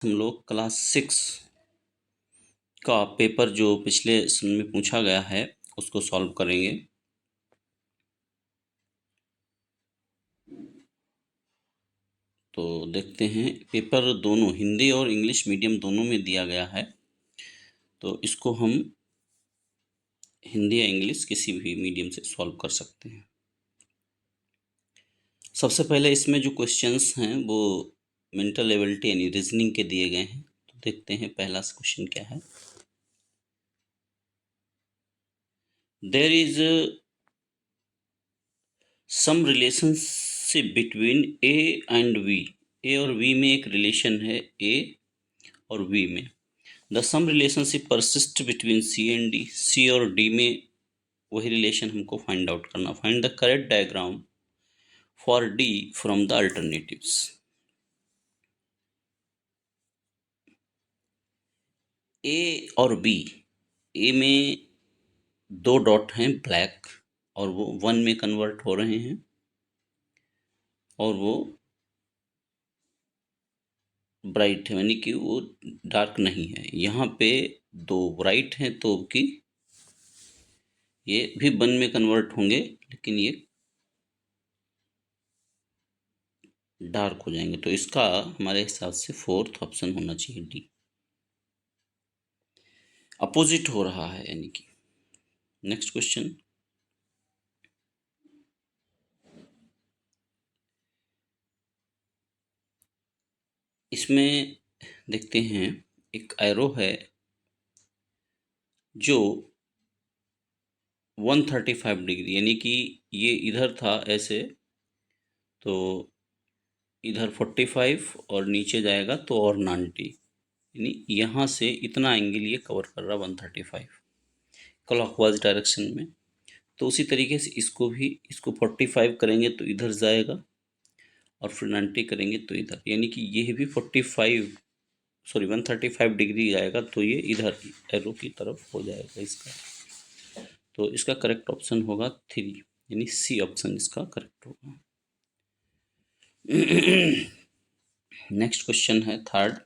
हम लोग क्लास 6 का पेपर जो पिछले समय में पूछा गया है उसको सॉल्व करेंगे। तो देखते हैं, पेपर दोनों हिंदी और इंग्लिश मीडियम दोनों में दिया गया है, तो इसको हम हिंदी या इंग्लिश किसी भी मीडियम से सॉल्व कर सकते हैं। सबसे पहले इसमें जो क्वेश्चंस हैं वो मेंटल एबिलिटी यानी रीजनिंग के दिए गए हैं। तो देखते हैं पहला क्वेश्चन क्या है। There is some relationship between A and V. A और वी में एक रिलेशन है, ए और वी में। The same relationship persist between C and D. C और डी में वही रिलेशन हमको फाइंड आउट करना। Find the correct diagram for D from the alternatives. A और बी, ए में दो डॉट हैं ब्लैक और वो वन में कन्वर्ट हो रहे हैं, और वो ब्राइट है यानी कि वो डार्क नहीं है। यहाँ पे दो ब्राइट हैं तो कि ये भी वन में कन्वर्ट होंगे, लेकिन ये डार्क हो जाएंगे। तो इसका हमारे हिसाब से फोर्थ ऑप्शन होना चाहिए, डी। अपोजिट हो रहा है यानी कि। Next question. इसमें देखते हैं, एक एरो है जो 135 डिग्री यानी कि ये इधर था ऐसे, तो इधर 45 और नीचे जाएगा तो और 90, यानी यहाँ से इतना एंगल ये कवर कर रहा 135 क्लॉकवाइज डायरेक्शन में। तो उसी तरीके से इसको 45 करेंगे तो इधर जाएगा, और फिर 90 करेंगे तो इधर, यानी कि ये भी 135 डिग्री जाएगा, तो ये इधर एरो की तरफ हो जाएगा इसका। तो इसका करेक्ट ऑप्शन होगा 3, यानी सी ऑप्शन इसका करेक्ट होगा। नेक्स्ट क्वेश्चन है थर्ड।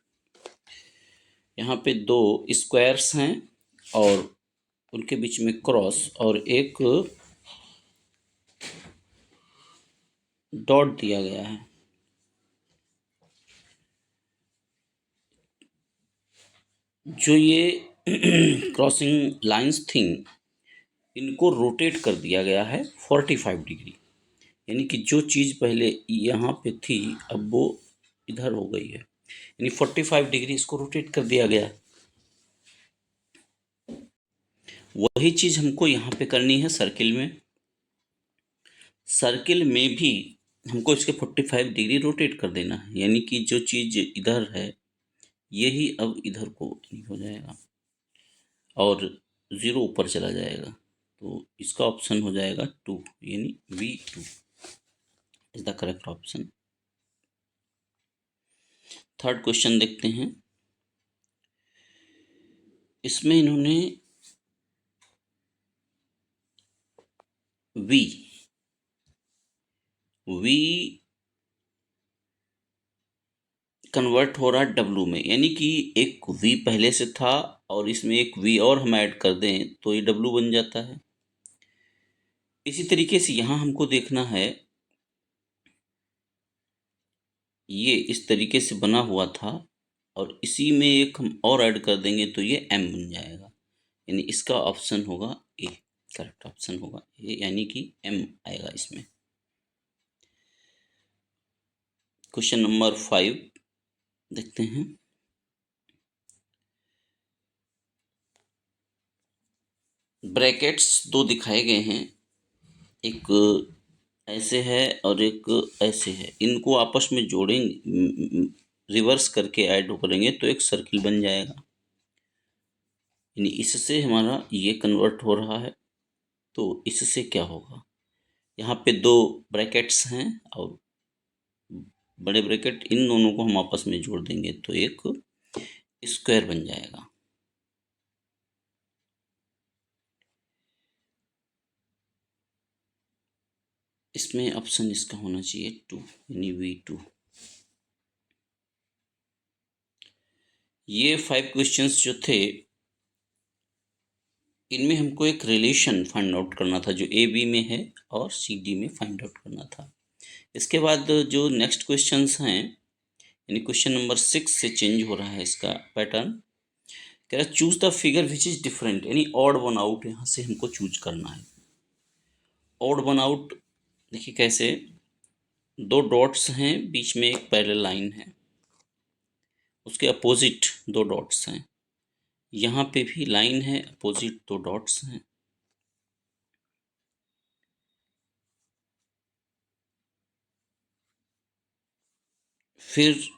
यहाँ पे दो स्क्वायर्स हैं और उनके बीच में क्रॉस और एक डॉट दिया गया है। जो ये क्रॉसिंग लाइंस थी, इनको रोटेट कर दिया गया है 45 डिग्री, यानी कि जो चीज़ पहले यहाँ पे थी अब वो इधर हो गई है, यानी 45 डिग्री इसको रोटेट कर दिया गया। वही चीज़ हमको यहाँ पे करनी है सर्किल में। सर्किल में भी हमको इसके 45 डिग्री रोटेट कर देना है, यानी कि जो चीज़ इधर है यही अब इधर को हो जाएगा और ज़ीरो ऊपर चला जाएगा। तो इसका ऑप्शन हो जाएगा 2, यानी V2 is the correct option. Third question देखते हैं। इसमें इन्होंने V कन्वर्ट हो रहा है W में, यानी कि एक V पहले से था और इसमें एक V और हम ऐड कर दें तो ये W बन जाता है। इसी तरीके से यहाँ हमको देखना है, ये इस तरीके से बना हुआ था और इसी में एक हम और ऐड कर देंगे तो ये M बन जाएगा, यानी इसका ऑप्शन होगा ए। करेक्ट ऑप्शन होगा ए, यानी कि M आएगा इसमें। क्वेश्चन नंबर 5 देखते हैं। ब्रैकेट्स दो दिखाए गए हैं, एक ऐसे है और एक ऐसे है। इनको आपस में जोड़ेंगे, रिवर्स करके ऐड करेंगे तो एक सर्किल बन जाएगा, यानी इससे हमारा ये कन्वर्ट हो रहा है। तो इससे क्या होगा, यहाँ पे दो ब्रैकेट्स हैं और बड़े ब्रैकेट, इन दोनों को हम आपस में जोड़ देंगे तो एक स्क्वायर बन जाएगा। इसमें ऑप्शन इसका होना चाहिए 2, यानी V2। ये 5 क्वेश्चंस जो थे, इनमें हमको एक रिलेशन फाइंड आउट करना था जो ए बी में है और सी डी में फाइंड आउट करना था। इसके बाद जो नेक्स्ट क्वेश्चंस हैं, यानी क्वेश्चन नंबर 6 से चेंज हो रहा है इसका पैटर्न। कह रहा है choose the figure which is different, यानी ऑड वन आउट यहाँ से हमको चूज करना है। ऑड वन आउट देखिए कैसे, दो डॉट्स हैं, बीच में एक पैरेलल लाइन है, उसके अपोजिट दो डॉट्स हैं, यहाँ पे भी लाइन है, अपोजिट दो डॉट्स हैं। फिर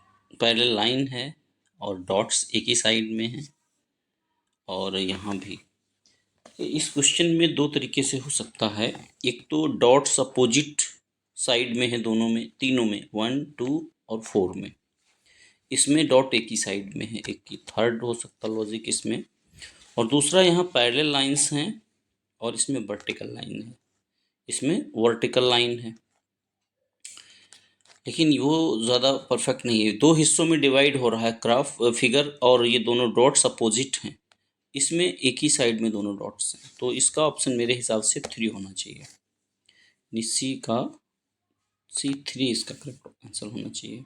पैरेलल लाइन है और डॉट्स एक ही साइड में हैं, और यहाँ भी। इस क्वेश्चन में दो तरीके से हो सकता है। एक तो डॉट्स अपोजिट साइड में है, दोनों में, तीनों में, 1 2 और 4 में। इसमें डॉट एक ही साइड में है, एक की थर्ड हो सकता लॉजिक इसमें। और दूसरा यहाँ पैरेलल लाइंस हैं और इसमें वर्टिकल लाइन है, इसमें वर्टिकल लाइन है, लेकिन वो ज़्यादा परफेक्ट नहीं है। दो हिस्सों में डिवाइड हो रहा है क्राफ्ट फिगर, और ये दोनों डॉट्स अपोजिट हैं, इसमें एक ही साइड में दोनों डॉट्स हैं, तो इसका ऑप्शन मेरे हिसाब से 3 होना चाहिए। सी का C3 इसका करेक्ट आंसर होना चाहिए।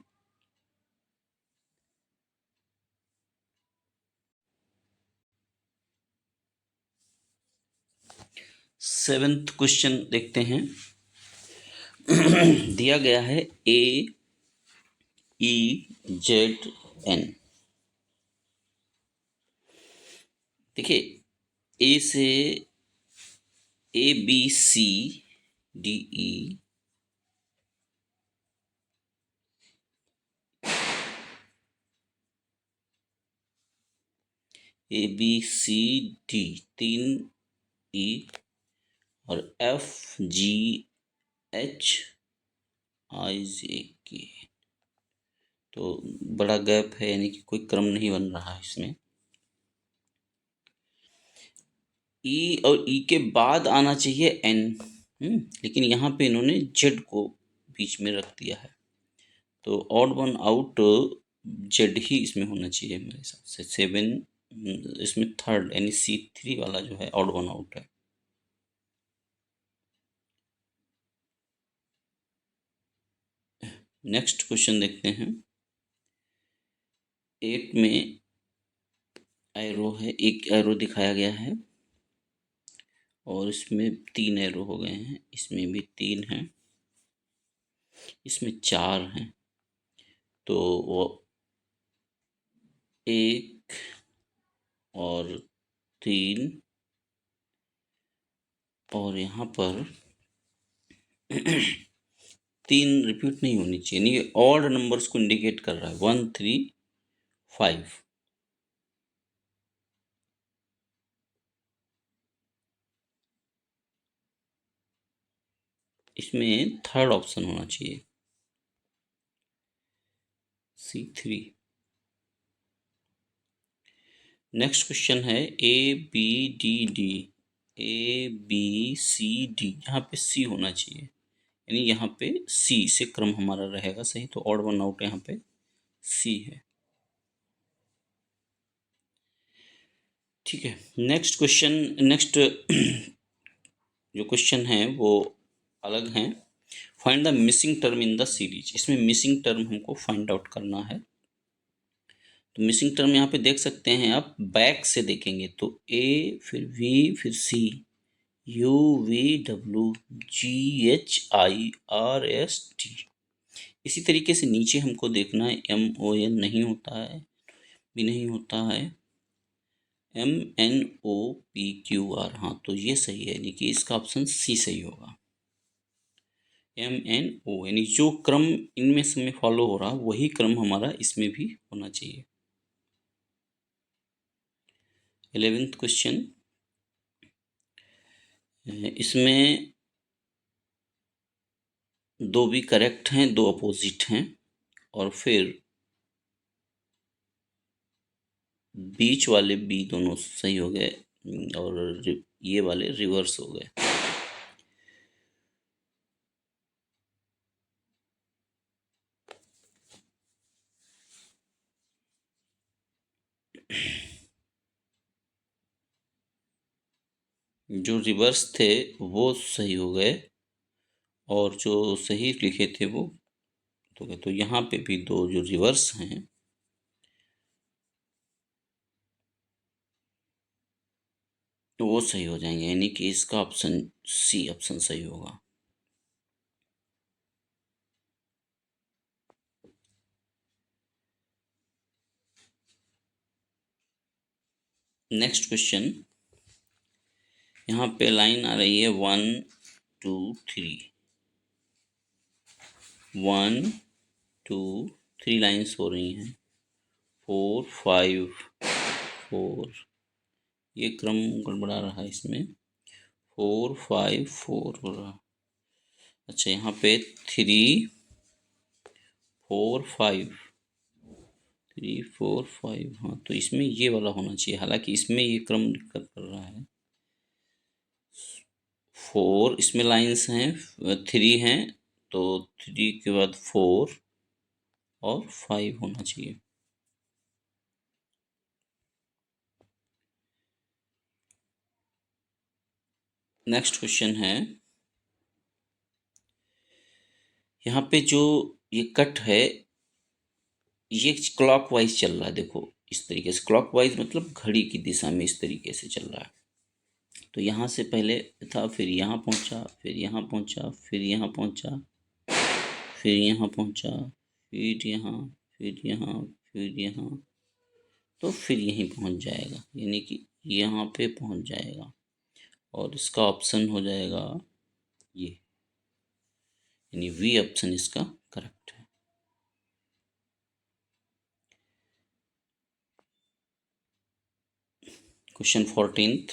सेवेंथ क्वेश्चन देखते हैं। दिया गया है AEZN। देखिए ए से ABCDE, ABCD 3 E, और FGHIJK, तो बड़ा गैप है, यानी कि कोई क्रम नहीं बन रहा है इसमें। ई और ई के बाद आना चाहिए एन, लेकिन यहाँ पे इन्होंने जेड को बीच में रख दिया है, तो ऑड वन आउट जेड ही इसमें होना चाहिए मेरे हिसाब से। 7 इसमें थर्ड, यानी C3 वाला जो है ऑड वन आउट है। नेक्स्ट क्वेश्चन देखते हैं। 8 में एरो है, एक एरो दिखाया गया है, और इसमें 3 एरो हो गए हैं, इसमें भी 3 हैं, इसमें 4 हैं, तो वो 1 और 3, और यहाँ पर 3 रिपीट नहीं होनी चाहिए, नहीं, ये ऑड नंबर्स को इंडिकेट कर रहा है, 1 3 5। इसमें थर्ड ऑप्शन होना चाहिए, C3। नेक्स्ट क्वेश्चन है ABDD, ABCD, यहाँ पे C होना चाहिए, यानी यहाँ पे C से क्रम हमारा रहेगा सही, तो ऑड वन आउट यहाँ पे C है। ठीक है, नेक्स्ट क्वेश्चन, नेक्स्ट जो क्वेश्चन है वो अलग हैं। Find the missing term in the series, इसमें मिसिंग टर्म हमको फाइंड आउट करना है। तो मिसिंग टर्म यहाँ पे देख सकते हैं आप, बैक से देखेंगे तो A, फिर V, फिर C, UVWGHIRST। इसी तरीके से नीचे हमको देखना है, MON नहीं होता है, भी नहीं होता है, MNOPQR, हाँ तो ये सही है, यानी कि इसका ऑप्शन C सही होगा। MNO, यानी जो क्रम इनमें से में फॉलो हो रहा वही क्रम हमारा इसमें भी होना चाहिए। 11th क्वेश्चन, इसमें दो भी करेक्ट हैं, दो अपोजिट हैं, और फिर बीच वाले बी दोनों सही हो गए, और ये वाले रिवर्स हो गए। जो रिवर्स थे वो सही हो गए और जो सही लिखे थे वो तो यहाँ पे भी दो जो रिवर्स हैं तो वो सही हो जाएंगे, यानी कि इसका ऑप्शन सी ऑप्शन सही होगा। नेक्स्ट क्वेश्चन, यहाँ पे लाइन आ रही है 1 2 3, 1 2 3 लाइन्स हो रही हैं, 4 5 4, ये क्रम गड़बड़ा रहा है इसमें, 4 5 4 हो रहा। अच्छा यहाँ पे 3 4 5, 3 4 5, हाँ तो इसमें ये वाला होना चाहिए, हालांकि इसमें ये क्रम दिक्कत कर रहा है। 4 इसमें लाइन्स हैं, 3 हैं, तो 3 के बाद 4 और 5 होना चाहिए। नेक्स्ट क्वेश्चन है, यहाँ पे जो ये कट है ये क्लॉकवाइज चल रहा है, देखो इस तरीके से, क्लॉकवाइज मतलब घड़ी की दिशा में इस तरीके से चल रहा है। तो यहाँ से पहले था, फिर यहाँ पहुँचा, फिर यहाँ पहुँचा, फिर यहाँ पहुँचा, फिर यहाँ पहुँचा, फिर यहाँ, फिर यहाँ, फिर यहाँ, तो फिर यहीं पहुँच जाएगा, यानी कि यहाँ पे पहुँच जाएगा और इसका ऑप्शन हो जाएगा ये, यानी वी ऑप्शन इसका करेक्ट है। क्वेश्चन 14th,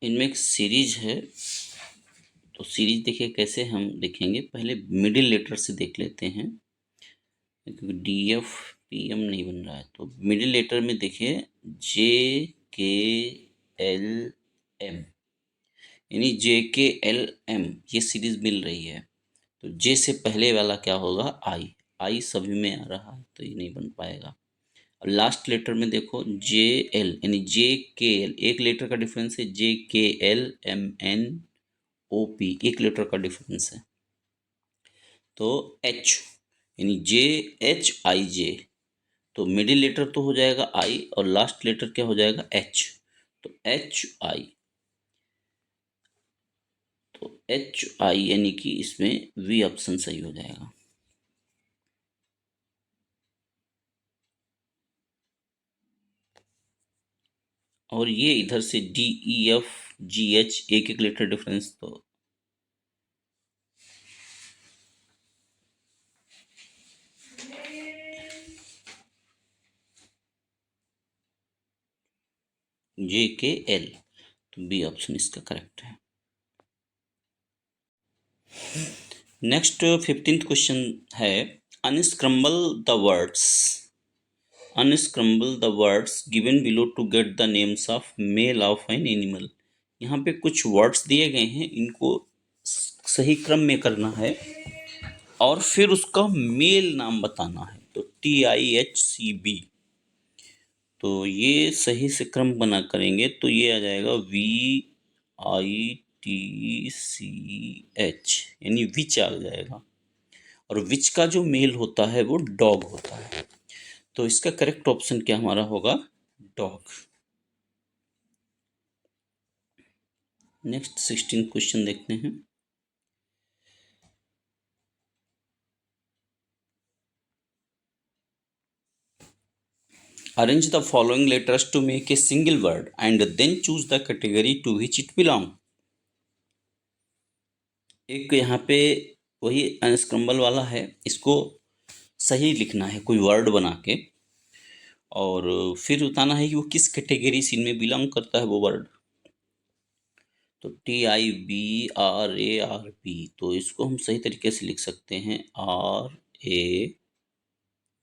इनमें एक सीरीज है, तो सीरीज देखिए कैसे हम देखेंगे, पहले मिडिल लेटर से देख लेते हैं क्योंकि डी एफ पी एम नहीं बन रहा है। तो मिडिल लेटर में देखिए जे के एल एम, यानी जे के एल एम ये सीरीज मिल रही है। तो जे से पहले वाला क्या होगा, आई, आई सभी में आ रहा है तो ये नहीं बन पाएगा। और लास्ट लेटर में देखो जे एल, यानी जे के एल, एक लेटर का डिफरेंस है, J K L M N O P, एक लेटर का डिफरेंस है। तो एच, यानी जे एच आई जे, तो मिडिल लेटर तो हो जाएगा आई और लास्ट लेटर क्या हो जाएगा, एच, तो एच आई, तो एच आई यानी कि इसमें वी ऑप्शन सही हो जाएगा। और ये इधर से D E F G H एक एक लेटर डिफरेंस, तो जे के एल, तो बी ऑप्शन इसका करेक्ट है। नेक्स्ट 15th क्वेश्चन है, unscramble the words, unscramble the words given below to get the names of male of an animal. यहाँ पे कुछ वर्ड्स दिए गए हैं, इनको सही क्रम में करना है और फिर उसका मेल नाम बताना है, तो TIHCB, तो ये सही से क्रम बना करेंगे तो ये आ जाएगा VITCH, यानी विच आ जाएगा, और विच का जो मेल होता है वो डॉग होता है, तो इसका करेक्ट ऑप्शन क्या हमारा होगा, डॉग। नेक्स्ट 16 क्वेश्चन देखते हैं, arrange the following letters to make a single word and then choose the category to which it belong। एक यहाँ पे वही अनस्क्रम्बल वाला है, इसको सही लिखना है कोई वर्ड बना के और फिर बताना है कि वो किस कैटेगरी से इनमें बिलोंग करता है वो वर्ड। तो TIBRARP, तो इसको हम सही तरीके से लिख सकते हैं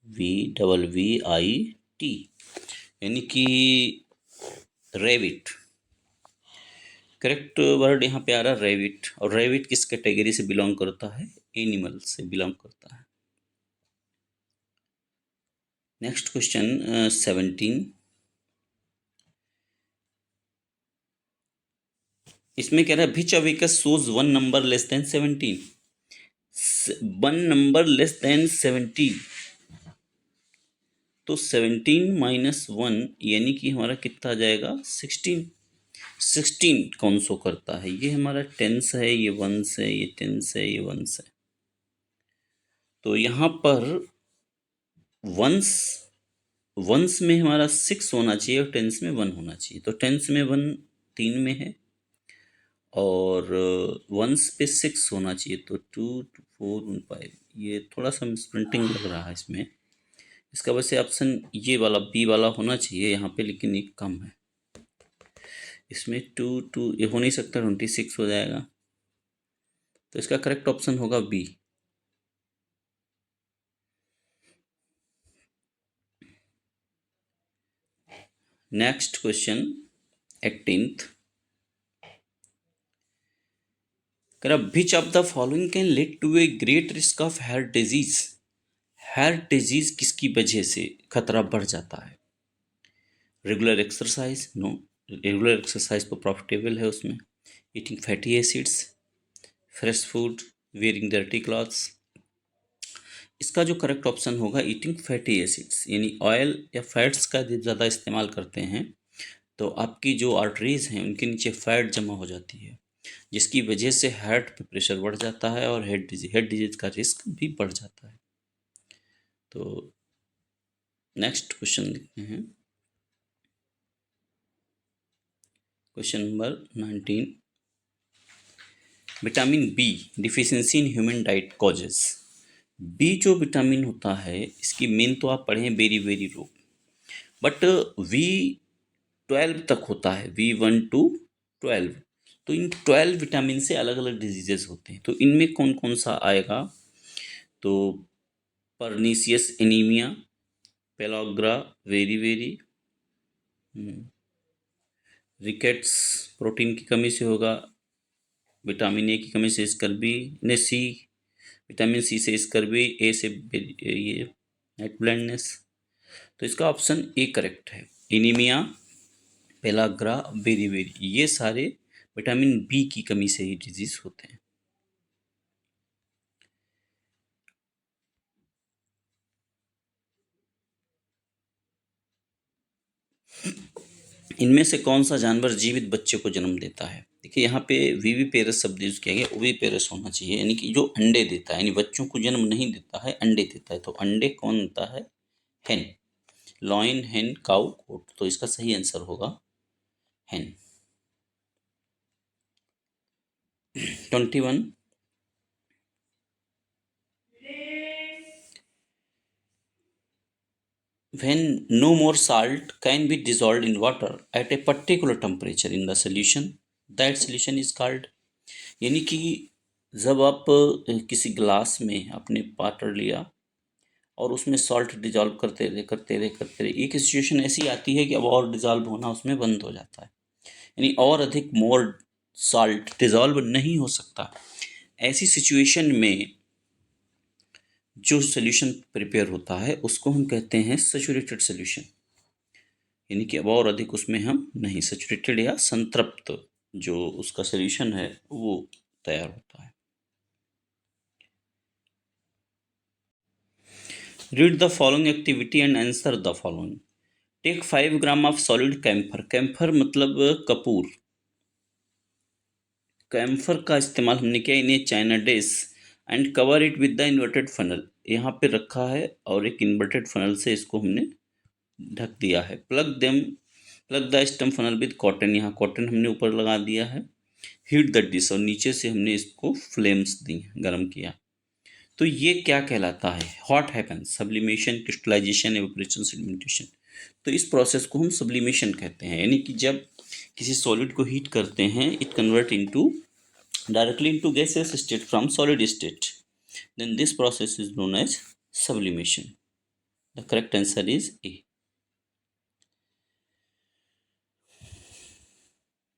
RAVVIT, यानी कि रेविट। करेक्ट वर्ड यहाँ पे आ रहा है रेविट, और रेविट किस कैटेगरी से बिलोंग करता है, एनिमल से बिलोंग करता है। नेक्स्ट क्वेश्चन 17, इसमें कह रहा है which abacus shows one number less than 17, one number less than 17, तो 17 माइनस वन यानी कि हमारा कितना आ जाएगा 16। 16 कौन सो करता है, ये हमारा टेंस है, ये वंस है, ये टेंस है, ये वंस है। तो यहाँ पर वंस वंस में हमारा 6 होना चाहिए और टेंस में 1 होना चाहिए। तो टेंस में 1 3 में है और वंस पे 6 होना चाहिए, तो 2 4 5। ये थोड़ा सा मिसप्रिंटिंग लग रहा है इसमें, इसका वैसे ऑप्शन ये वाला बी वाला होना चाहिए यहाँ पे, लेकिन ये कम है इसमें। 2 ये हो नहीं सकता, 26 हो जाएगा। तो इसका करेक्ट ऑप्शन होगा B. Next question 18th, which of the following can lead to a great risk of heart disease. Heart disease किसकी वजह से खतरा बढ़ जाता है? Regular exercise, no, regular exercise तो प्रॉफिटेबल है उसमें। Eating fatty acids, fresh food, wearing dirty clothes. इसका जो करेक्ट ऑप्शन होगा ईटिंग फैटी एसिड्स, यानी ऑयल या फैट्स का जब ज़्यादा इस्तेमाल करते हैं तो आपकी जो आर्टरीज हैं उनके नीचे फैट जमा हो जाती है, जिसकी वजह से हार्ट पे प्रेशर बढ़ जाता है और हेड डिजीज का रिस्क भी बढ़ जाता है। तो नेक्स्ट क्वेश्चन लिखते हैं, question number 19, vitamin B deficiency in human diet causes. B जो विटामिन होता है इसकी मेन तो आप पढ़ें बेरी बेरी रोग, बट वी 12 तक होता है, V1 to 12। तो इन 12 विटामिन से अलग अलग डिजीजेस होते हैं, तो इनमें कौन कौन सा आएगा? तो pernicious anaemia, pellagra very very, rickets protein की कमी से होगा, विटामिन ए की कमी से स्कर्बी, ने सी, विटामिन सी से स्कर्बी, ए से ये नाइट ब्लाइंडनेस। तो इसका ऑप्शन ए करेक्ट है, एनीमिया, पेलाग्रा, बेरी बेरी, ये सारे विटामिन बी की कमी से ही डिजीज होते हैं। इनमें से कौन सा जानवर जीवित बच्चे को जन्म देता है? देखिए यहाँ पे वीवी पेरस शब्द यूज किया गया, ओवी पेरस होना चाहिए, यानी कि जो अंडे देता है, यानी बच्चों को जन्म नहीं देता है, अंडे देता है। तो अंडे कौन देता है? हेन, लॉइन, हेन, काउ, कोट। तो इसका सही आंसर होगा हेन। 21, when no more salt can be dissolved in water at a particular temperature in the solution, that solution is called, यानी कि जब आप किसी ग्लास में आपने वाटर लिया और उसमें सॉल्ट डिजॉल्व करते रहे, एक सिचुएशन ऐसी आती है कि अब और डिजॉल्व होना उसमें बंद हो जाता है, यानी और अधिक मोर सॉल्ट डिजॉल्व नहीं हो सकता। ऐसी सिचुएशन में जो सोल्यूशन प्रिपेयर होता है उसको हम कहते हैं सैचुरेटेड सोल्यूशन, यानी कि अब और अधिक उसमें हम नहीं, सैचुरेटेड या संतृप्त जो उसका सोल्यूशन है वो तैयार होता है। Read the following activity and answer the following. Take 5 gram of solid camphor, camphor मतलब कपूर, कैम्फर का इस्तेमाल हमने किया in a china dish and cover it with the inverted funnel, यहाँ पे रखा है और एक इन्वर्टेड फनल से इसको हमने ढक दिया है। Plug the stem funnel with cotton, यहाँ कॉटन हमने ऊपर लगा दिया है। हीट द डिश, और नीचे से हमने इसको फ्लेम्स दी, गर्म किया। तो ये क्या कहलाता है? What happens? Sublimation, crystallization, evaporation, sedimentation. तो इस प्रोसेस को हम सब्लिमेशन कहते हैं, यानी कि जब किसी सॉलिड को हीट करते हैं it convert into directly into gaseous state from solid state, then this process is known as sublimation. The correct answer is A.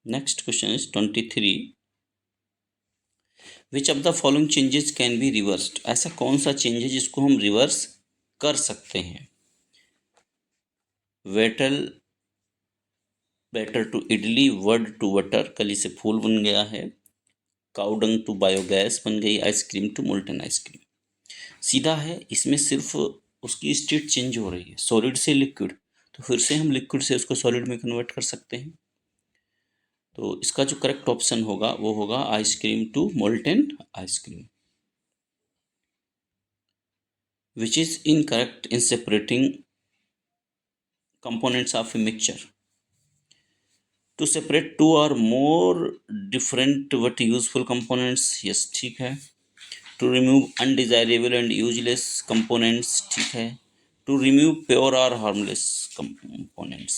Next question is 23, which of the following changes can be reversed. ऐसा कौन सा change है जिसको हम reverse कर सकते हैं? वेटल batter to idli, word to water, कली से फूल बन गया है। काउडंग टू बायोगैस बन गई, आइसक्रीम टू मोल्टन आइसक्रीम। सीधा है, इसमें सिर्फ उसकी स्टेट चेंज हो रही है, सॉलिड से लिक्विड, तो फिर से हम लिक्विड से उसको सॉलिड में कन्वर्ट कर सकते हैं। तो इसका जो करेक्ट ऑप्शन होगा वो होगा ice cream to molten ice cream, which is incorrect in separating components of a mixture. To separate two or more different but useful components, yes ठीक है। To remove undesirable and useless components, ठीक है। To remove pure or harmless components,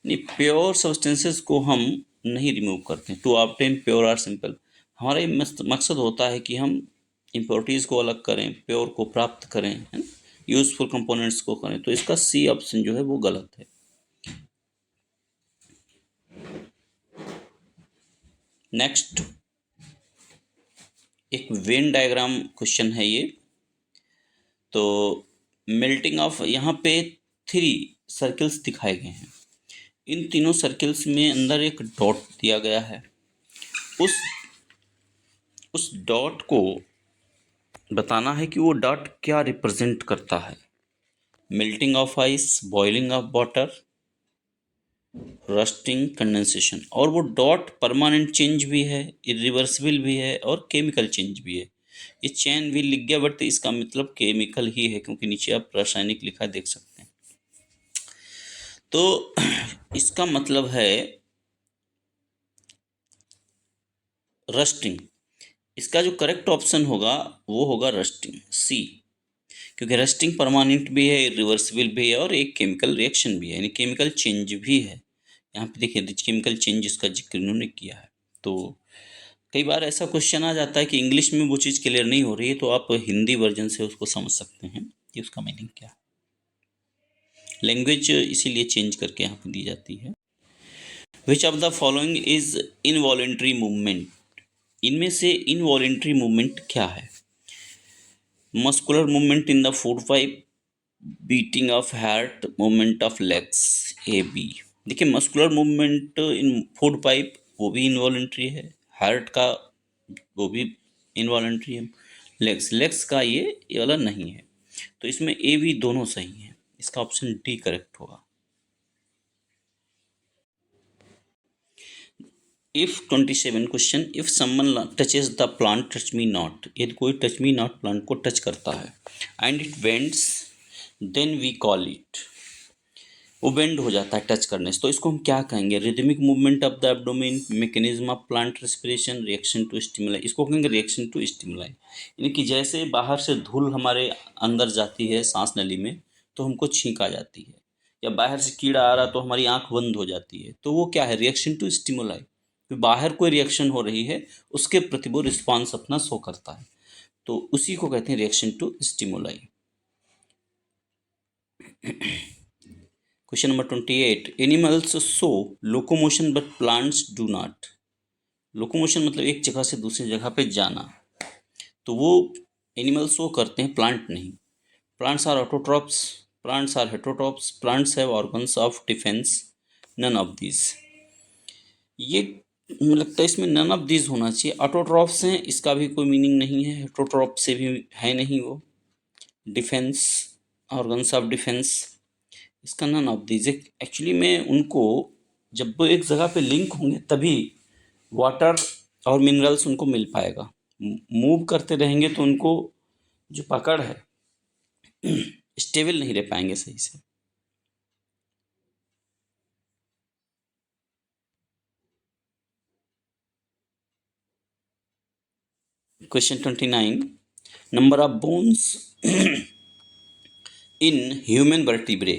नहीं, pure substances को हम नहीं remove करते। To obtain pure और सिंपल, हमारा ये मकसद होता है कि हम इम्प्योरिटीज़ को अलग करें, प्योर को प्राप्त करें, है ना, यूजफुल कंपोनेंट्स को करें। तो इसका सी ऑप्शन जो है वो गलत है। नेक्स्ट एक वेन डायग्राम क्वेश्चन है ये। तो मेल्टिंग ऑफ, यहाँ पे 3 सर्कल्स दिखाए गए हैं। इन तीनों सर्कल्स में अंदर एक डॉट दिया गया है। उस डॉट को बताना है कि वो डॉट क्या रिप्रेजेंट करता है। Melting of ice, boiling of water, rusting, condensation. और वो डॉट परमानेंट चेंज भी है, इरिवर्सिबल भी है और केमिकल चेंज भी है। ये चैन भी लिख गया बट इसका मतलब केमिकल ही है, क्योंकि नीचे आप रासायनिक लिखा देख सकते हैं। तो इसका मतलब है रस्टिंग। इसका जो करेक्ट ऑप्शन होगा वो होगा रस्टिंग, सी, क्योंकि रस्टिंग परमानेंट भी है, रिवर्सिबल भी है और एक केमिकल रिएक्शन भी है, यानी केमिकल चेंज भी है। यहाँ पे देखिए केमिकल चेंज इसका जिक्र इन्होंने किया है। तो कई बार ऐसा क्वेश्चन आ जाता है कि इंग्लिश में वो चीज़ क्लियर नहीं हो रही है, तो आप हिंदी वर्जन से उसको समझ सकते हैं कि उसका मीनिंग क्या है। लैंग्वेज इसीलिए चेंज करके यहाँ पर दी जाती है। Which of the following is involuntary movement, इनमें से इनवॉलेंट्री मूवमेंट क्या है। Muscular movement in the food pipe, beating of heart, movement of legs, A B. देखिए muscular movement in food pipe वो भी इनवॉलेंट्री है, हार्ट का वो भी इनवॉलेंट्री है, लेग्स का ये वाला नहीं है। तो इसमें ए बी दोनों सही है, इसका ऑप्शन डी करेक्ट होगा। If 27 question, if someone touches the plant touch me not, यदि कोई टच मी नॉट प्लांट को टच करता है and it bends then we call it, वो बेंड हो जाता है टच करने से, तो इसको हम क्या कहेंगे। Rhythmic movement of the abdomen, mechanism of plant respiration, reaction to stimuli, इसको कहेंगे रिएक्शन टू स्टिमुलाई। यानी कि जैसे बाहर से धूल हमारे अंदर जाती है सांस नली में तो हमको छींक आ जाती है, या बाहर से कीड़ा आ रहा तो हमारी आंख बंद हो जाती है, तो वो क्या है, रिएक्शन टू स्टिमुलाई। तो बाहर कोई रिएक्शन हो रही है उसके प्रति वो रिस्पॉन्स अपना शो करता है, तो उसी को कहते हैं reaction to stimuli. Question number 28, animals show locomotion but plants do not. Locomotion मतलब एक जगह से दूसरी जगह पे जाना, तो वो एनिमल्स शो करते हैं, प्लांट नहीं। Plants are autotrophs, plants are heterotrophs, plants have organs of defence, none of this. ये मुझे लगता है इसमें नन ऑफ दिस होना चाहिए। ऑटोट्रॉप्स हैं, इसका भी कोई मीनिंग नहीं है, हेटरोट्रॉप से भी है नहीं वो। डिफेंस, ऑर्गन्स ऑफ डिफेंस, इसका नन ऑफ दीज। एक्चुअली में उनको जब वो एक जगह पे लिंक होंगे तभी वाटर और मिनरल्स उनको मिल पाएगा। मूव करते रहेंगे तो उनको जो पकड़ है स्टेबल नहीं रह पाएंगे सही से। Question 29, number of bones in human vertebrae.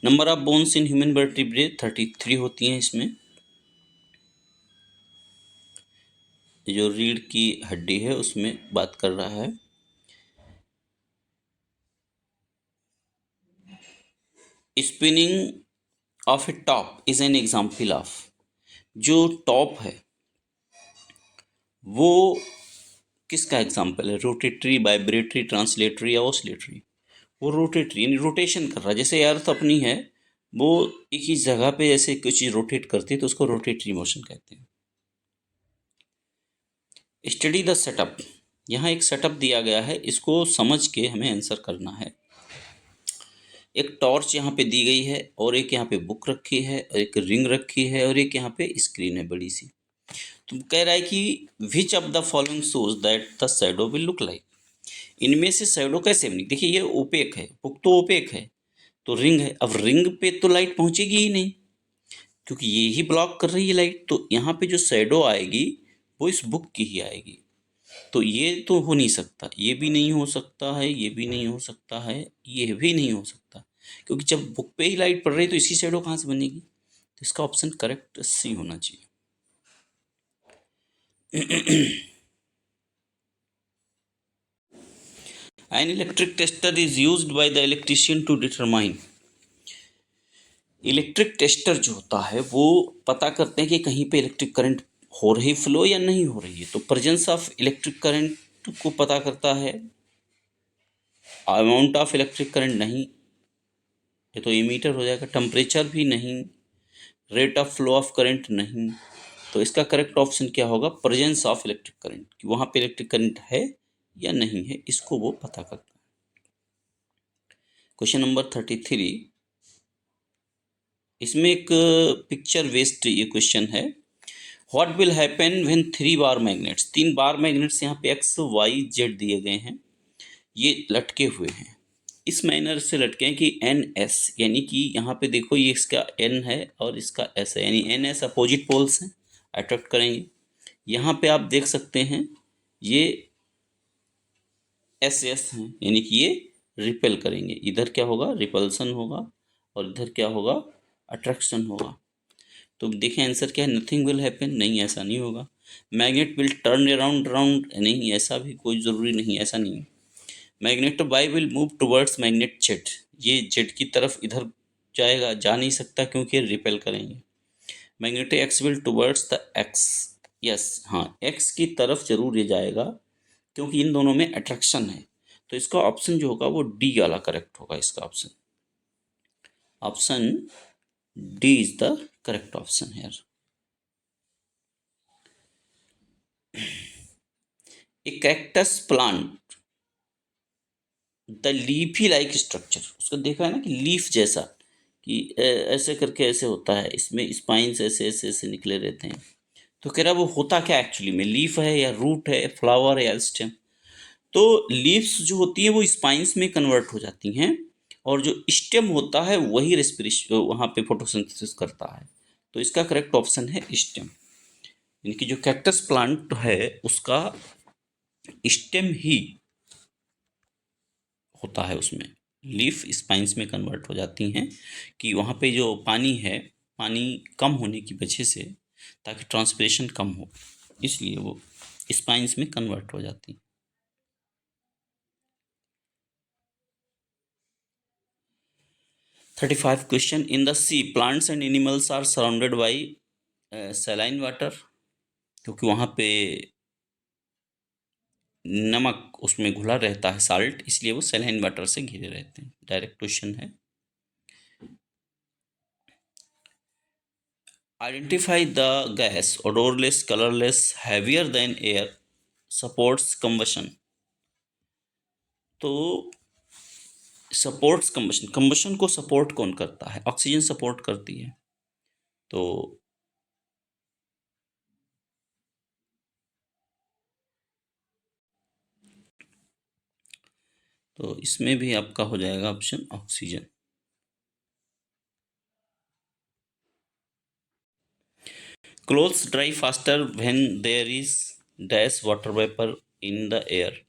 Number of bones in human vertebrae 33 होती हैं। इसमें जो रीढ़ की हड्डी है उसमें बात कर रहा है। Spinning of A top is an example of, जो टॉप है वो किसका एग्जाम्पल है। रोटेटरी, वाइब्रेटरी, ट्रांसलेटरी या ऑसिलेटरी। वो रोटेटरी यानी रोटेशन कर रहा है, जैसे अर्थ अपनी है वो एक ही जगह पे ऐसे कुछ चीज़ रोटेट करती है तो उसको रोटेटरी मोशन कहते हैं। स्टडी द सेटअप, यहाँ एक सेटअप दिया गया है, इसको समझ के हमें आंसर करना है। एक टॉर्च यहाँ पे दी गई है और एक यहाँ पे बुक रखी है और एक रिंग रखी है और एक यहाँ पे स्क्रीन है बड़ी सी। तो कह रहा है कि विच of the following shows that the shadow will look like, इनमें से शैडो कैसे बनी। देखिए ये ओपेक है, बुक तो ओपेक है, तो रिंग है, अब रिंग पे तो लाइट पहुंचेगी ही नहीं क्योंकि ये ही ब्लॉक कर रही है लाइट, तो यहाँ पे जो शैडो आएगी वो इस बुक की ही आएगी। तो ये तो हो नहीं सकता, ये भी नहीं हो सकता है, ये भी नहीं हो सकता है, ये भी नहीं हो सकता, क्योंकि जब बुक पे ही लाइट पड़ रही है तो इसकी शैडो कहाँ से बनेगी। तो इसका ऑप्शन करेक्ट सी होना चाहिए। An electric tester is used by the electrician to determine, electric tester जो होता है वो पता करते हैं कि कहीं पे इलेक्ट्रिक करंट हो रही फ्लो या नहीं हो रही है। तो प्रेजेंस ऑफ इलेक्ट्रिक करंट को पता करता है, अमाउंट ऑफ इलेक्ट्रिक करंट नहीं, ये तो इमीटर हो जाएगा, टेम्परेचर भी नहीं, rate of flow of current नहीं। तो इसका करेक्ट ऑप्शन क्या होगा, प्रेजेंस ऑफ इलेक्ट्रिक करंट, कि वहाँ पे इलेक्ट्रिक करंट है या नहीं है, इसको वो पता करता है। क्वेश्चन नंबर 33, इसमें एक पिक्चर बेस्ड ये क्वेश्चन है। What will happen when 3 bar magnets, 3 bar magnets यहाँ पे एक्स वाई जेड दिए गए हैं, ये लटके हुए हैं, इस मैनर से लटके हैं कि एन एस, यानी कि यहाँ पे देखो ये इसका एन है और इसका एस है, यानी एन एस अपोजिट पोल्स हैं, अट्रैक्ट करेंगे। यहाँ पे आप देख सकते हैं ये एस एस हैं, यानी कि ये रिपेल करेंगे, इधर क्या होगा रिपल्सन होगा और इधर क्या होगा अट्रैक्शन होगा। तो देखें आंसर क्या है, नथिंग विल हैपन, नहीं ऐसा नहीं होगा। Magnet will turn around round, नहीं ऐसा भी कोई ज़रूरी नहीं, ऐसा नहीं। Magnet Y will move towards magnet Z, ये जेड की तरफ इधर जाएगा, जा नहीं सकता क्योंकि ये रिपेल करेंगे। Magnet x will towards the x, yes हाँ एक्स की तरफ जरूर ये जाएगा क्योंकि इन दोनों में अट्रैक्शन है। तो इसका ऑप्शन जो होगा वो डी वाला करेक्ट होगा, इसका option option D is the correct option है। A cactus plant the leafy like structure, उसको देखा है ना कि लीफ जैसा, कि ऐसे करके ऐसे होता है, इसमें स्पाइन्स ऐसे ऐसे ऐसे निकले रहते हैं। तो कह रहा वो होता क्या एक्चुअली में, लीफ है या रूट है, फ्लावर है या स्टेम। तो लीव्स जो होती है वो स्पाइन्स में कन्वर्ट हो जाती हैं और जो स्टेम होता है वही रेस्पिरेशन वहाँ पे फोटोसिंथेसिस करता है। तो इसका करेक्ट ऑप्शन है स्टेम, यानी कि जो कैक्टस प्लांट है उसका स्टेम ही होता है, उसमें लीफ स्पाइन्स में कन्वर्ट हो जाती हैं कि वहाँ पे जो पानी है, पानी कम होने की वजह से, ताकि ट्रांसपिरेशन कम हो, इसलिए वो स्पाइन्स में कन्वर्ट हो जाती हैं। 35 question, in the sea plants and animals are surrounded by saline water, क्योंकि वहाँ पे नमक उसमें घुला रहता है साल्ट, इसलिए वो सैलाइन वाटर से घिरे रहते हैं। डायरेक्ट क्वेश्चन है। Identify the gas odorless colorless heavier than air supports combustion, तो सपोर्ट्स कंबशन, कंबशन को सपोर्ट कौन करता है, ऑक्सीजन सपोर्ट करती है। तो इसमें भी आपका हो जाएगा option oxygen. Clothes dry faster when there is dash water vapour in the air,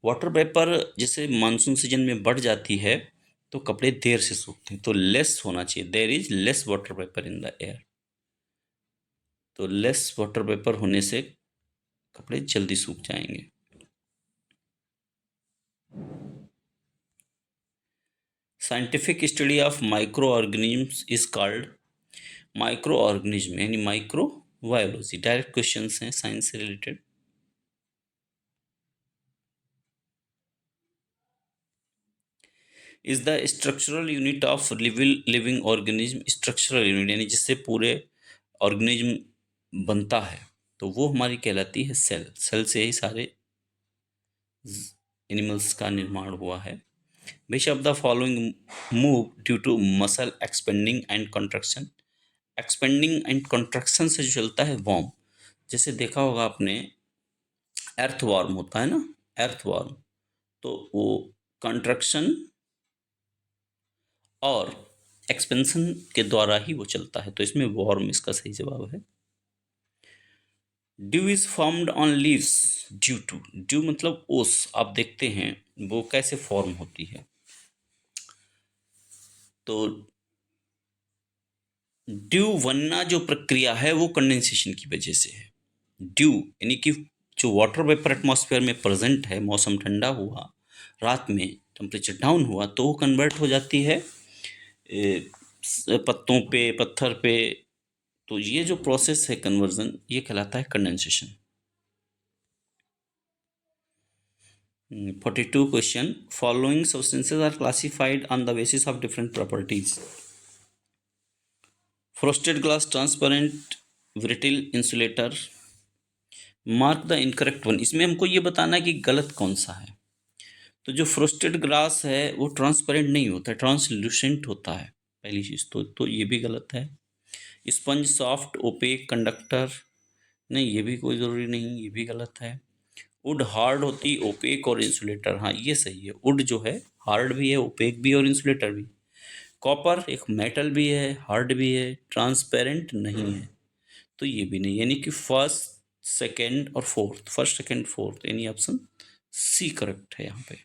water vapour जैसे मानसून सीजन में बढ़ जाती है तो कपड़े देर से सूखते हैं, तो लेस होना चाहिए, there is less water vapour in the air. तो लेस वाटर वेपर होने से कपड़े जल्दी सूख जाएंगे। Scientific study of micro organism is called, micro organism यानी माइक्रो बायोलॉजी। डायरेक्ट क्वेश्चंस हैं साइंस से related. Is the structural unit of living organism, structural unit यानी जिससे पूरे ऑर्गेनिज्म बनता है, तो वो हमारी कहलाती है सेल। सेल से ही सारे एनिमल्स का निर्माण हुआ है। Which of the following move due to muscle expending and contraction. Expending and contraction से जो चलता है वॉर्म, जैसे देखा होगा आपने अर्थवॉर्म होता है ना, अर्थवॉर्म, तो वो कंट्रक्शन और एक्सपेंशन के द्वारा ही वो चलता है, तो इसमें वॉर्म इसका सही जवाब है। Dew is formed on leaves due to, dew मतलब ओस, आप देखते हैं वो कैसे फॉर्म होती है, तो ड्यू बनना जो प्रक्रिया है वो कंडेंसेशन की वजह से है। ड्यू यानी कि जो वाटर वेपर एटमॉस्फेयर में प्रेजेंट है, मौसम ठंडा हुआ, रात में टेम्परेचर डाउन हुआ, तो वो कन्वर्ट हो जाती है पत्तों पे, पत्थर पे, तो ये जो प्रोसेस है कन्वर्जन, ये कहलाता है condensation. 42 question, following substances are classified on the basis of different properties. Frosted glass, transparent, brittle, insulator. Mark the incorrect one, इसमें हमको ये बताना है कि गलत कौन सा है। तो जो फ्रोस्टेड ग्लास है वो ट्रांसपेरेंट नहीं होता है, ट्रांसल्यूसेंट होता है, पहली चीज़ तो ये भी गलत है। स्पंज सॉफ्ट ओपेक कंडक्टर, नहीं ये भी कोई ज़रूरी नहीं, ये भी गलत है। वुड हार्ड होती, ओपेक और इंसुलेटर, हाँ ये सही है। वुड जो है हार्ड भी है, ओपेक भी और इंसुलेटर भी। कॉपर एक मेटल भी है, हार्ड भी है, ट्रांसपेरेंट नहीं है, तो ये भी नहीं, यानी कि फर्स्ट सेकंड और फोर्थ, फर्स्ट सेकंड फोर्थ, यानी ऑप्शन सी करेक्ट है यहाँ पे।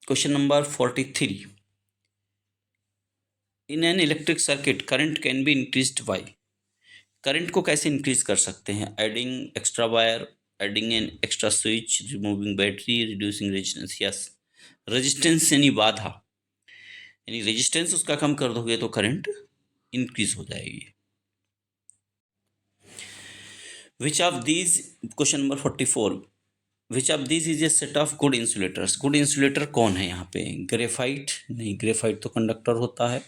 Question number 43, in an electric circuit current can be increased by. Current को कैसे इंक्रीज कर सकते हैं? Adding extra wire, adding an extra switch, removing battery, reducing resistance. Yes, resistance यानी बाधा, यानी रेजिस्टेंस उसका कम कर दोगे तो करंट इंक्रीज हो जाएगी। Which of these, question number 44, which of these is a set of good insulators. Good insulator कौन है यहाँ पे? ग्रेफाइट, नहीं ग्रेफाइट तो कंडक्टर होता है।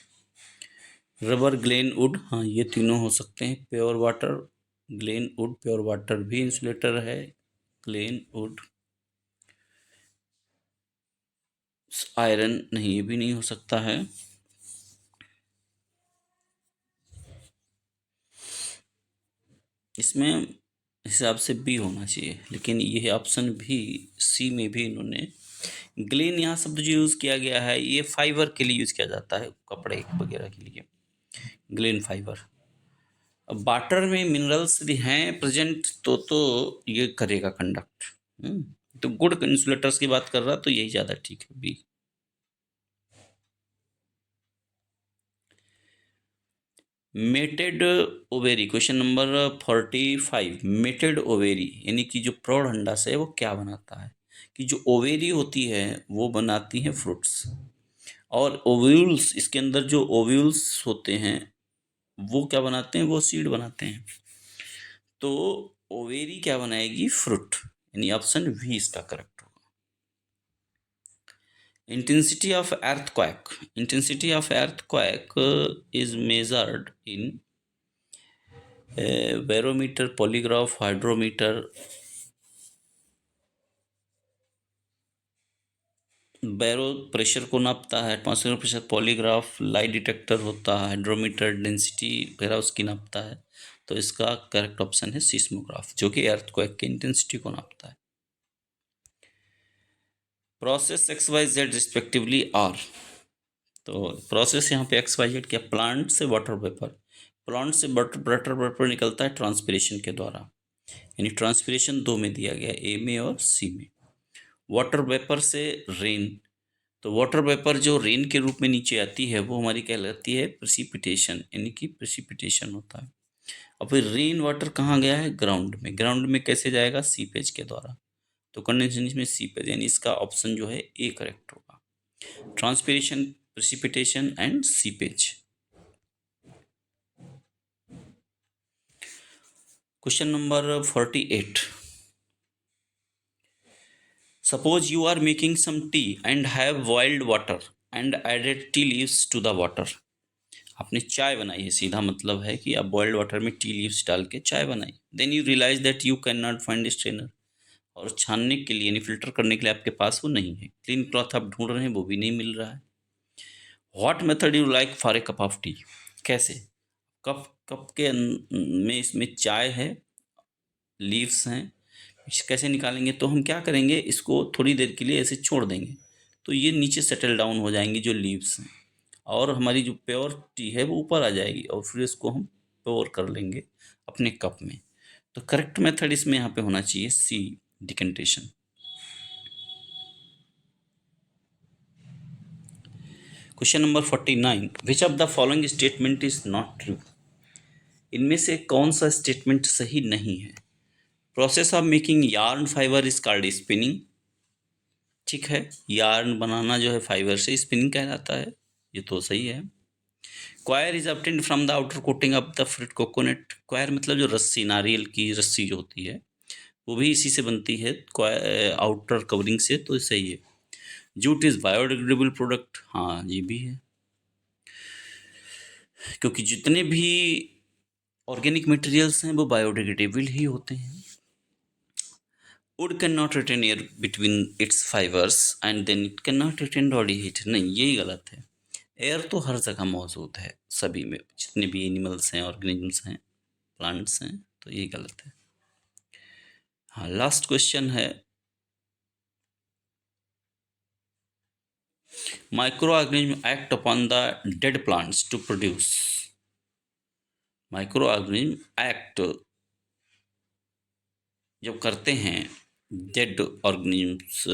रबर, ग्लेन वुड, हाँ ये तीनों हो सकते हैं। Pure water, Glenn would pure water भी इंसुलेटर है, ग्लेन वुड। आयरन, नहीं ये भी नहीं हो सकता है। इसमें हिसाब से बी होना चाहिए, लेकिन ये ऑप्शन भी सी में भी इन्होंने ग्लेन यहाँ शब्द जो यूज़ किया गया है ये फाइबर के लिए यूज़ किया जाता है, कपड़े वगैरह के लिए, ग्लेन फाइबर। अब वाटर में मिनरल्स भी हैं प्रेजेंट, तो ये करेगा कंडक्ट। तो गुड इंसुलेटर्स की बात कर रहा तो यही ज़्यादा ठीक है, B. Mated ovary, question number 45, mated ovary यानी कि जो प्रौढ़ अंडा से है वो क्या बनाता है? कि जो ओवेरी होती है वो बनाती हैं फ्रूट्स, और ओव्यूल्स, इसके अंदर जो ओव्यूल्स होते हैं वो क्या बनाते हैं? वो सीड बनाते हैं। तो ओवेरी क्या बनाएगी? फ्रूट, यानी ऑप्शन वी इसका करेक्ट होगा। Intensity of earthquake, intensity of earthquake is measured in barometer, polygraph, hydrometer. Baro pressure को नापता है, atmospheric pressure, polygraph lie detector होता है, हाइड्रोमीटर डेंसिटी वगैरह उसकी नापता है, तो इसका करेक्ट ऑप्शन है सिस्मोग्राफ, जो कि अर्थक्वेक की इंटेंसिटी को नापता है। Process X Y Z respectively are, तो प्रोसेस यहाँ पे एक्स वाई जेड क्या? प्लांट से वाटर वेपर, प्लांट से वाटर वेपर निकलता है ट्रांसपिरेशन के द्वारा, यानी ट्रांसपिरेशन दो में दिया गया, ए में और सी में। वाटर वेपर से रेन, तो वाटर वेपर जो रेन के रूप में नीचे आती है वो हमारी कहलाती है प्रेसिपिटेशन, यानी कि प्रेसिपिटेशन होता है। और फिर रेन वाटर कहाँ गया है? ग्राउंड में। ग्राउंड में कैसे जाएगा? सीपेज के द्वारा, तो कंडेंसेशन में सीपेज, यानी इसका ऑप्शन जो है ए करेक्ट होगा। Transpiration, precipitation and seepage. Question number 48, suppose you are making some tea and have boiled water and added tea leaves to the water. आपने चाय बनाई है, सीधा मतलब है कि आप बॉइल्ड वाटर में टी लीव्स डाल के चाय बनाई। Then you realise that you can not find strainer, और छानने के लिए यानी फिल्टर करने के लिए आपके पास वो नहीं है। क्लीन क्लॉथ आप ढूंढ रहे हैं, वो भी नहीं मिल रहा है। What method you like for a cup of T, कैसे कप कप के में इसमें चाय है, लीव्स हैं, कैसे निकालेंगे? तो हम क्या करेंगे, इसको थोड़ी देर के लिए ऐसे छोड़ देंगे तो ये नीचे सेटल डाउन हो जाएंगी जो लीव्स हैं, और हमारी जो प्योर टी है वो ऊपर आ जाएगी, और फिर इसको हम पोर कर लेंगे अपने कप में। तो करेक्ट मेथड इसमें यहाँ पे होना चाहिए C, decantation. Question number 49, which of the following statement is not true, इनमें से कौन सा स्टेटमेंट सही नहीं है? Process of making yarn fibre is called spinning, ठीक है, यार्न बनाना जो है फाइबर से स्पिनिंग कहलाता है, ये तो सही है। Coir is obtained from the outer coating of the fruit coconut, coir मतलब जो रस्सी, नारियल की रस्सी जो होती है वो भी इसी से बनती है, आउटर कवरिंग से, तो सही है। जूट इज बायोडिग्रेडेबल प्रोडक्ट, हाँ ये भी है, क्योंकि जितने भी ऑर्गेनिक मटेरियल्स हैं वो बायोडिग्रेडेबल ही होते हैं। Wood can not retain air between its fibres and then it can not retain body heat, नहीं यही गलत है। एयर तो हर जगह मौजूद है, सभी में, जितने भी एनिमल्स हैं, ऑर्गेनिजम्स हैं, प्लांट्स हैं, तो ये गलत है। हाँ, लास्ट क्वेश्चन है, micro organism act upon the dead plants to produce, micro organism act जब करते हैं डेड ऑर्गेनिजम्स,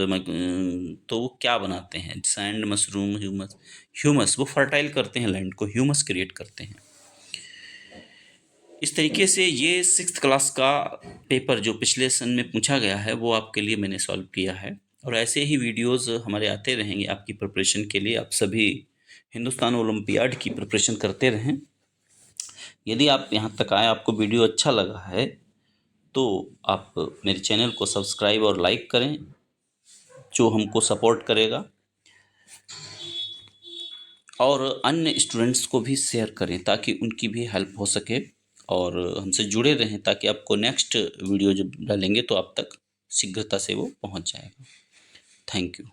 तो वो क्या बनाते हैं? सैंड, मशरूम, ह्यूमस, ह्यूमस वो फर्टाइल करते हैं लैंड को, ह्यूमस क्रिएट करते हैं। इस तरीके से ये 6th क्लास का पेपर जो पिछले सन में पूछा गया है वो आपके लिए मैंने सॉल्व किया है, और ऐसे ही वीडियोस हमारे आते रहेंगे आपकी प्रिपरेशन के लिए। आप सभी हिंदुस्तान ओलंपियाड की प्रिपरेशन करते रहें। यदि आप यहाँ तक आए, आपको वीडियो अच्छा लगा है, तो आप मेरे चैनल को सब्सक्राइब और लाइक करें, जो हमको सपोर्ट करेगा, और अन्य स्टूडेंट्स को भी शेयर करें ताकि उनकी भी हेल्प हो सके, और हमसे जुड़े रहें ताकि आपको नेक्स्ट वीडियो जब डालेंगे तो आप तक शीघ्रता से वो पहुंच जाएगा। Thank you.